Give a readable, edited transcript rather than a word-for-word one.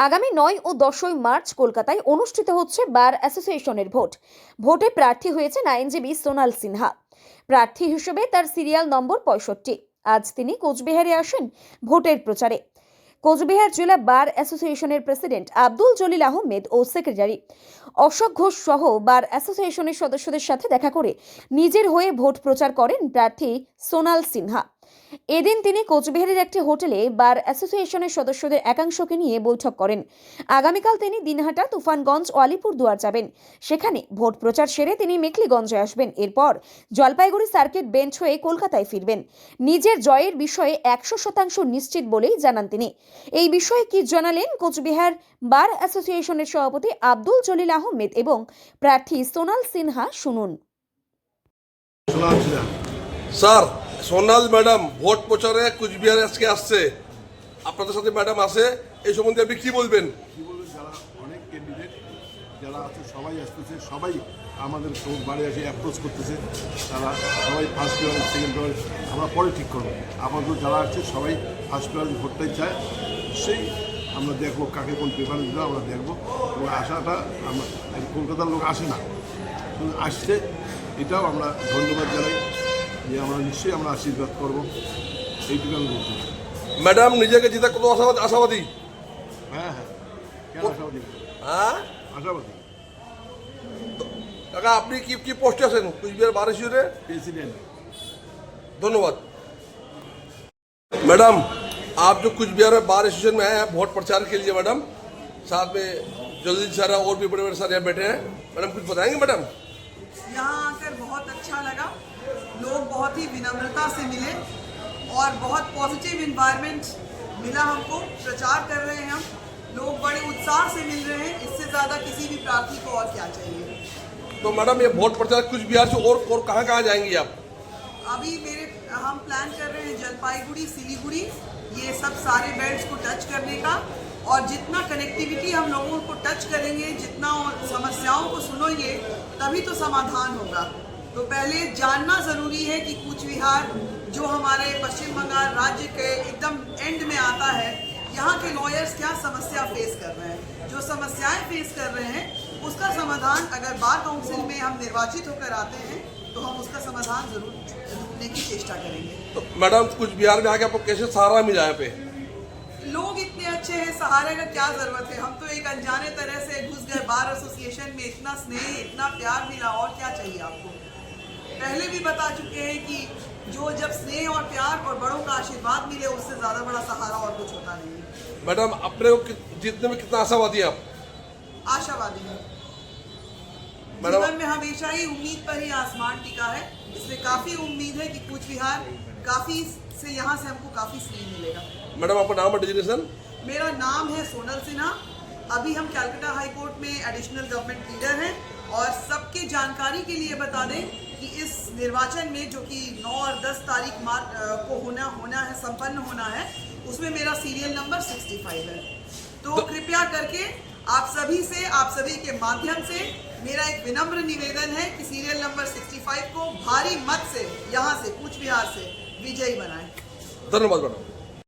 আগামী 9 ও 10 মার্চ কলকাতায় অনুষ্ঠিত হচ্ছে বার অ্যাসোসিয়েশনের ভোট। ভোটে প্রার্থী হয়েছেন আইনজীবী সোনাল সিনহা। প্রার্থী হিসেবে তার সিরিয়াল নম্বর 65। আজ তিনি কোচবিহারে আসেন ভোটের প্রচারে। কোচবিহার জেলা বার অ্যাসোসিয়েশনের প্রেসিডেন্ট আব্দুল জলিল আহমেদ ও সেক্রেটারি অশোক ঘোষ সহ বার অ্যাসোসিয়েশনের সদস্যদের সাথে দেখা করে নিজের হয়ে ভোট প্রচার করেন প্রার্থী সোনাল সিনহা। এদিন তিনি কোচবিহারের একটি হোটেলে বার অ্যাসোসিয়েশনের সদস্যদের একাংশকে নিয়ে বৈঠক করেন। আগামীকাল তিনি দিনহাটা, তুফানগঞ্জ ও আলিপুরদুয়ার যাবেন। সেখানে ভোট প্রচার সেরে তিনি মেখলিগঞ্জে আসবেন। এরপর জলপাইগুড়ি সার্কিট বেঞ্চ হয়ে কলকাতায় ফিরবেন। নিজের জয়ের বিষয়ে 100% নিশ্চিত বলেই জানান তিনি। এই বিষয়ে কি জানালেন কোচবিহার বার অ্যাসোসিয়েশনের সভাপতি আব্দুল জলিল আহমেদ এবং প্রার্থী সোনাল সিনহা, শুনুন। স্যার, সোনাল ম্যাডাম ভোট প্রচারে কুচবিহারে আজকে আসছে, আপনাদের সাথে ম্যাডাম আসে, এই সম্বন্ধে আপনি কি বলবেন? যারা অনেক ক্যান্ডিডেট যারা আছে সবাই আসতেছে, সবাই আমাদের বাড়ি এসে অ্যাপ্রোচ করতেছে। তারা সবাই ফার্স্ট প্রায়োরিটি, সেকেন্ড প্রায়োরিটি আমরা পরে ঠিক করবো। আপাতত যারা আছে সবাই ফার্স্ট প্রায়োরিটি ভোটটাই চায়। সেই আমরা দেখবো কাকে কোন প্রেফারেন্স দেবো, আমরা দেখবো। এবং আশাটা আমরা কলকাতার লোক আসে না, আসছে, এটাও আমরা ধন্যবাদ জানাই যে আমরা নিশ্চয়ই আমরা আশীর্বাদ করবো, এইটুকু আমি বলছি। ম্যাডাম নিজেকে জিতা কত আশাবাদী? হ্যাঁ, কেন আশাবাদী? হ্যাঁ, আশাবাদী। কাকা, আপনি কি কি পোস্টে আছেন কুচবিহার বার এসোসিয়েশনে? प्रेसिडेंट। धन्यवाद। मैडम, आप जो कुचबिहार में बार एसोसिएशन में आए हैं वोट प्रचार के लिए, मैडम साथ में जल्दी सारा और भी बड़े बड़े सारे यहाँ बैठे हैं, मैडम कुछ बताएंगे? मैडम, यहाँ आकर बहुत अच्छा लगा। लोग बहुत ही विनम्रता से मिले और बहुत पॉजिटिव इन्वायरमेंट मिला हमको। प्रचार कर रहे हैं हम, लोग बड़े उत्साह से मिल रहे हैं। इससे ज़्यादा किसी भी प्रार्थी को और क्या चाहिए। तो मैडम ये वोट प्रचार कुचबिहार से और कहाँ जाएंगी आप? अभी हम प्लान कर रहे हैं जलपाईगुड़ी, सिलीगुड़ी, ये सब सारे बेल्ट्स को टच करने का। और जितना कनेक्टिविटी हम लोगों को टच करेंगे, जितना समस्याओं को सुनेंगे, तभी तो समाधान होगा। तो पहले जानना ज़रूरी है कि कूचबिहार जो हमारे पश्चिम बंगाल राज्य के एकदम एंड में आता है, यहाँ के लॉयर्स क्या समस्या फेस कर रहे हैं। जो समस्याएं फेस कर रहे हैं उसका समाधान अगर बार काउंसिल में हम निर्वाचित होकर आते हैं तो हम उसका समाधान जरूर ढूंढने की चेष्टा करेंगे। तो मैडम कुचबिहार में आके आपको कैसे सहारा मिला? यहाँ पे लोग इतने अच्छे हैं, सहारे का क्या जरूरत है। हम तो एक अनजाने तरह से घुस गए बार एसोसिएशन में, इतना स्नेह, इतना प्यार मिला, और क्या चाहिए आपको। पहले भी बता चुके हैं कि जो जब स्नेह और प्यार और बड़ों का आशीर्वाद मिले, उससे ज्यादा बड़ा सहारा और कुछ होता नहीं है। मैडम, अपने को जीतने में कितना आशावादी है आप? आशावादी है। मैडम, जीवन में हमेशा ही उम्मीद पर ही आसमान टिका है, इसलिए काफी उम्मीद है कि कूचबिहार काफी से यहाँ से हमको काफी स्नेह मिलेगा। मैडम, आपका नाम और डिजिग्नेशन? मेरा नाम है सोनल सिन्हा। अभी हम कलकत्ता हाई कोर्ट में एडिशनल गवर्नमेंट लीडर हैं। और सबके जानकारी के लिए बता दें कि इस निर्वाचन में जो कि 9 और 10 तारीख को होना है, संपन्न होना है, उसमें मेरा सीरियल नंबर 65 है। तो कृपया करके आप सभी के माध्यम से मेरा एक विनम्र निवेदन है कि सीरियल नंबर 65 को भारी मत से यहाँ से कूचबिहार से विजयी बनाएं। धन्यवाद मैडम।